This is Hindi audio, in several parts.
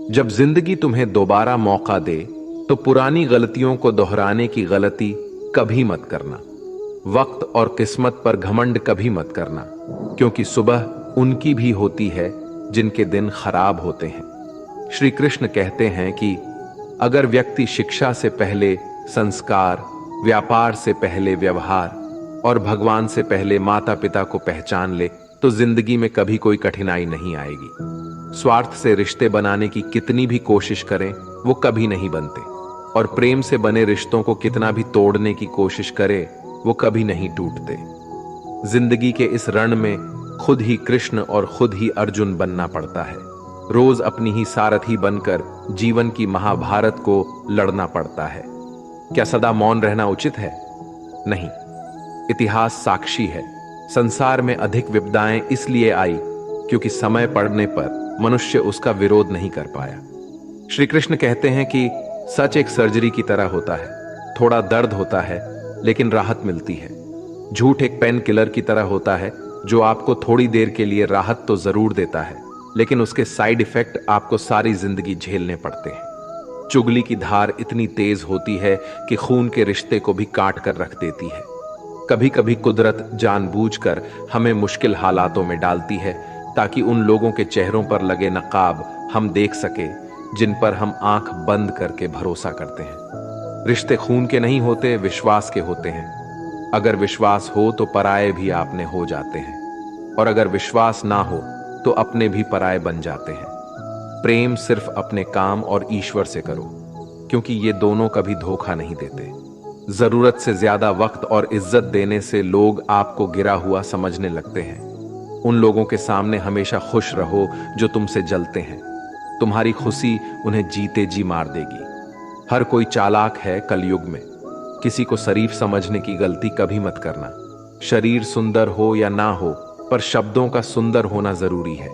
जब जिंदगी तुम्हें दोबारा मौका दे तो पुरानी गलतियों को दोहराने की गलती कभी मत करना। वक्त और किस्मत पर घमंड कभी मत करना, क्योंकि सुबह उनकी भी होती है जिनके दिन खराब होते हैं। श्री कृष्ण कहते हैं कि अगर व्यक्ति शिक्षा से पहले संस्कार, व्यापार से पहले व्यवहार और भगवान से पहले माता पिता को पहचान ले तो जिंदगी में कभी कोई कठिनाई नहीं आएगी। स्वार्थ से रिश्ते बनाने की कितनी भी कोशिश करें वो कभी नहीं बनते, और प्रेम से बने रिश्तों को कितना भी तोड़ने की कोशिश करें वो कभी नहीं टूटते। जिंदगी के इस रण में खुद ही कृष्ण और खुद ही अर्जुन बनना पड़ता है। रोज अपनी ही सारथी बनकर जीवन की महाभारत को लड़ना पड़ता है। क्या सदा मौन रहना उचित है? नहीं। इतिहास साक्षी है, संसार में अधिक विपदाएं इसलिए आई क्योंकि समय पड़ने पर मनुष्य उसका विरोध नहीं कर पाया। श्री कृष्ण कहते हैं कि सच एक सर्जरी की तरह होता है, थोड़ा दर्द होता है लेकिन राहत मिलती है। झूठ एक पेन किलर की तरह होता है जो आपको थोड़ी देर के लिए राहत तो जरूर देता है, लेकिन उसके साइड इफेक्ट आपको सारी जिंदगी झेलने पड़ते हैं। चुगली की धार इतनी तेज होती है कि खून के रिश्ते को भी काट कर रख देती है। कभी कभी कुदरत जानबूझकर हमें मुश्किल हालातों में डालती है ताकि उन लोगों के चेहरों पर लगे नकाब हम देख सके जिन पर हम आंख बंद करके भरोसा करते हैं। रिश्ते खून के नहीं होते, विश्वास के होते हैं। अगर विश्वास हो तो पराये भी आपने हो जाते हैं, और अगर विश्वास ना हो तो अपने भी पराये बन जाते हैं। प्रेम सिर्फ अपने काम और ईश्वर से करो, क्योंकि ये दोनों कभी धोखा नहीं देते। जरूरत से ज्यादा वक्त और इज्जत देने से लोग आपको गिरा हुआ समझने लगते हैं। उन लोगों के सामने हमेशा खुश रहो जो तुमसे जलते हैं। तुम्हारी खुशी उन्हें जीते जी मार देगी। हर कोई चालाक है कलयुग में। किसी को शरीफ समझने की गलती कभी मत करना। शरीर सुंदर हो या ना हो, पर शब्दों का सुंदर होना जरूरी है,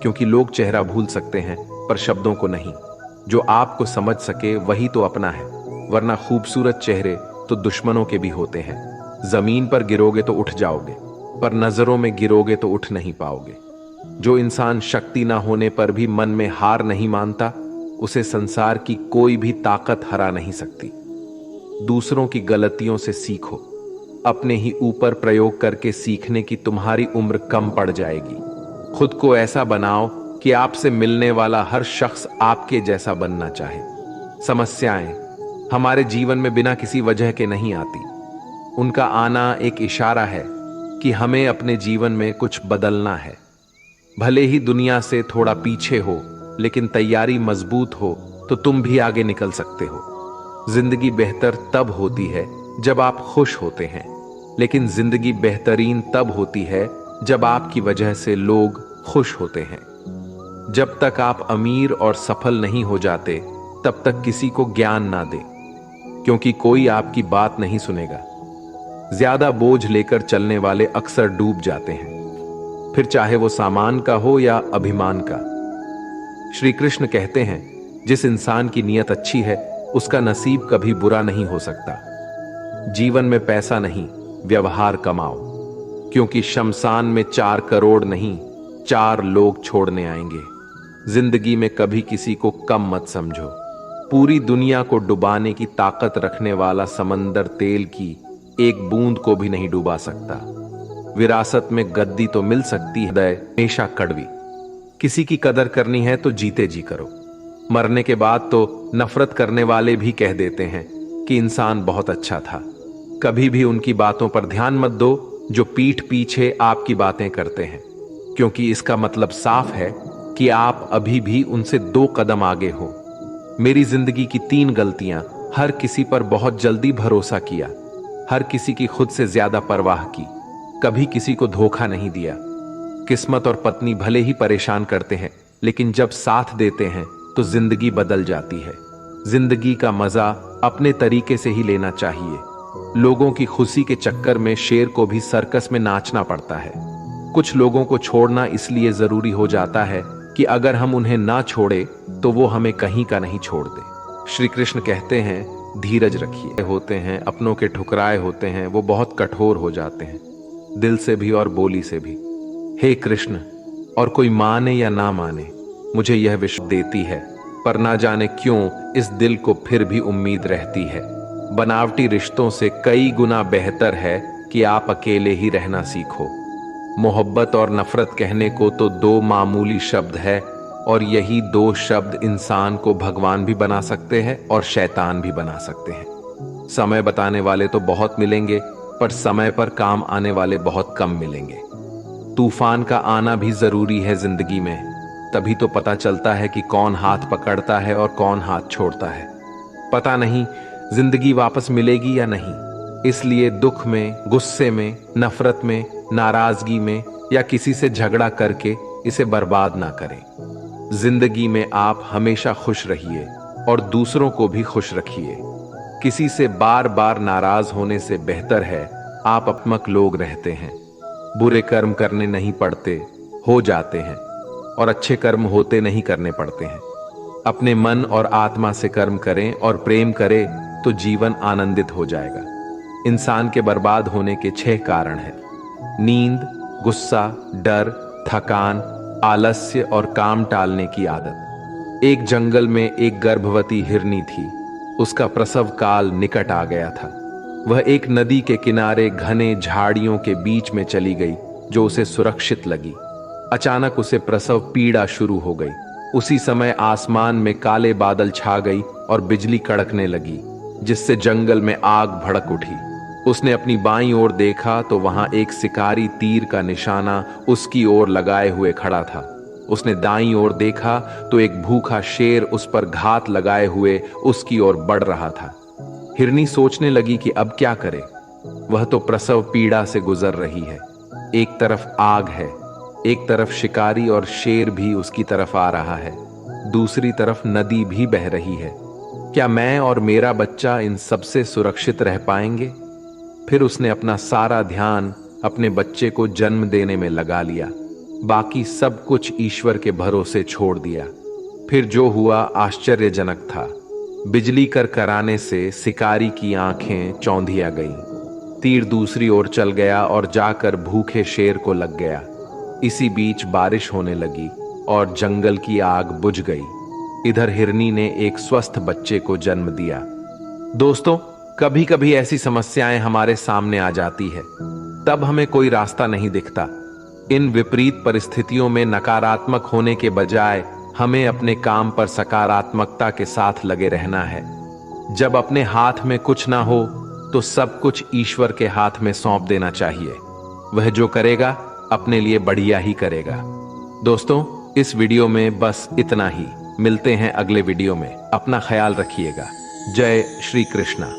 क्योंकि लोग चेहरा भूल सकते हैं पर शब्दों को नहीं। जो आपको समझ सके वही तो अपना है, वरना खूबसूरत चेहरे तो दुश्मनों के भी होते हैं। जमीन पर गिरोगे तो उठ जाओगे, पर नजरों में गिरोगे तो उठ नहीं पाओगे। जो इंसान शक्ति ना होने पर भी मन में हार नहीं मानता, उसे संसार की कोई भी ताकत हरा नहीं सकती। दूसरों की गलतियों से सीखो, अपने ही ऊपर प्रयोग करके सीखने की तुम्हारी उम्र कम पड़ जाएगी। खुद को ऐसा बनाओ कि आपसे मिलने वाला हर शख्स आपके जैसा बनना चाहे। समस्याएं हमारे जीवन में बिना किसी वजह के नहीं आती। उनका आना एक इशारा है कि हमें अपने जीवन में कुछ बदलना है। भले ही दुनिया से थोड़ा पीछे हो, लेकिन तैयारी मजबूत हो तो तुम भी आगे निकल सकते हो। जिंदगी बेहतर तब होती है जब आप खुश होते हैं, लेकिन जिंदगी बेहतरीन तब होती है जब आपकी वजह से लोग खुश होते हैं। जब तक आप अमीर और सफल नहीं हो जाते, तब तक किसी को ज्ञान ना दें, क्योंकि कोई आपकी बात नहीं सुनेगा। ज्यादा बोझ लेकर चलने वाले अक्सर डूब जाते हैं, फिर चाहे वो सामान का हो या अभिमान का। श्री कृष्ण कहते हैं, जिस इंसान की नीयत अच्छी है उसका नसीब कभी बुरा नहीं हो सकता। जीवन में पैसा नहीं, व्यवहार कमाओ, क्योंकि शमशान में 4 करोड़ नहीं 4 लोग छोड़ने आएंगे। जिंदगी में कभी किसी को कम मत समझो। पूरी दुनिया को डुबाने की ताकत रखने वाला समंदर तेल की एक बूंद को भी नहीं डुबा सकता। विरासत में गद्दी तो मिल सकती है, हमेशा कड़वी। किसी की कदर करनी है तो जीते जी करो। मरने के बाद तो नफरत करने वाले भी कह देते हैं कि इंसान बहुत अच्छा था। कभी भी उनकी बातों पर ध्यान मत दो जो पीठ पीछे आपकी बातें करते हैं, क्योंकि इसका मतलब साफ है कि आप अभी भी उनसे 2 कदम आगे हो। मेरी जिंदगी की 3 गलतियां: हर किसी पर बहुत जल्दी भरोसा किया, हर किसी की खुद से ज्यादा परवाह की, कभी किसी को धोखा नहीं दिया। किस्मत और पत्नी भले ही परेशान करते हैं, लेकिन जब साथ देते हैं तो जिंदगी बदल जाती है। जिंदगी का मजा अपने तरीके से ही लेना चाहिए। लोगों की खुशी के चक्कर में शेर को भी सर्कस में नाचना पड़ता है। कुछ लोगों को छोड़ना इसलिए जरूरी हो जाता है कि अगर हम उन्हें ना छोड़े तो वो हमें कहीं का नहीं छोड़ दे। श्री कृष्ण कहते हैं, धीरज रखिए। होते हैं अपनों के ठुकराए होते हैं, वो बहुत कठोर हो जाते हैं, दिल से भी और बोली से भी। हे कृष्ण, और कोई माने या ना माने, मुझे यह विश्वास देती है पर ना जाने क्यों इस दिल को फिर भी उम्मीद रहती है। बनावटी रिश्तों से कई गुना बेहतर है कि आप अकेले ही रहना सीखो। मोहब्बत और नफरत कहने को तो दो मामूली शब्द है, और यही दो शब्द इंसान को भगवान भी बना सकते हैं और शैतान भी बना सकते हैं। समय बताने वाले तो बहुत मिलेंगे, पर समय पर काम आने वाले बहुत कम मिलेंगे। तूफान का आना भी जरूरी है जिंदगी में, तभी तो पता चलता है कि कौन हाथ पकड़ता है और कौन हाथ छोड़ता है। पता नहीं जिंदगी वापस मिलेगी या नहीं, इसलिए दुख में, गुस्से में, नफरत में, नाराजगी में या किसी से झगड़ा करके इसे बर्बाद ना करें। जिंदगी में आप हमेशा खुश रहिए और दूसरों को भी खुश रखिए। किसी से बार बार नाराज होने से बेहतर है आप अपमक लोग रहते हैं। बुरे कर्म करने नहीं पड़ते, हो जाते हैं, और अच्छे कर्म होते नहीं करने पड़ते हैं। अपने मन और आत्मा से कर्म करें और प्रेम करें तो जीवन आनंदित हो जाएगा। इंसान के बर्बाद होने के 6 कारण हैं: नींद, गुस्सा, डर, थकान, आलस्य और काम टालने की आदत। एक जंगल में एक गर्भवती हिरनी थी। उसका प्रसव काल निकट आ गया था। वह एक नदी के किनारे घने झाड़ियों के बीच में चली गई जो उसे सुरक्षित लगी। अचानक उसे प्रसव पीड़ा शुरू हो गई। उसी समय आसमान में काले बादल छा गई और बिजली कड़कने लगी, जिससे जंगल में आग भड़क उठी। उसने अपनी बाईं ओर देखा तो वहां एक शिकारी तीर का निशाना उसकी ओर लगाए हुए खड़ा था। उसने दाईं ओर देखा तो एक भूखा शेर उस पर घात लगाए हुए उसकी ओर बढ़ रहा था। हिरनी सोचने लगी कि अब क्या करे। वह तो प्रसव पीड़ा से गुजर रही है। एक तरफ आग है, एक तरफ शिकारी और शेर भी उसकी तरफ आ रहा है, दूसरी तरफ नदी भी बह रही है। क्या मैं और मेरा बच्चा इन सबसे सुरक्षित रह पाएंगे? फिर उसने अपना सारा ध्यान अपने बच्चे को जन्म देने में लगा लिया। बाकी सब कुछ ईश्वर के भरोसे छोड़ दिया। फिर जो हुआ आश्चर्यजनक था। बिजली करकराने से शिकारी की आंखें चौंधिया गईं। तीर दूसरी ओर चल गया और जाकर भूखे शेर को लग गया। इसी बीच बारिश होने लगी और जंगल की आग बुझ गई। इधर हिरनी ने एक स्वस्थ बच्चे को जन्म दिया। दोस्तों, कभी कभी ऐसी समस्याएं हमारे सामने आ जाती है, तब हमें कोई रास्ता नहीं दिखता। इन विपरीत परिस्थितियों में नकारात्मक होने के बजाय हमें अपने काम पर सकारात्मकता के साथ लगे रहना है। जब अपने हाथ में कुछ ना हो तो सब कुछ ईश्वर के हाथ में सौंप देना चाहिए। वह जो करेगा अपने लिए बढ़िया ही करेगा। दोस्तों, इस वीडियो में बस इतना ही। मिलते हैं अगले वीडियो में। अपना ख्याल रखिएगा। जय श्री कृष्णा।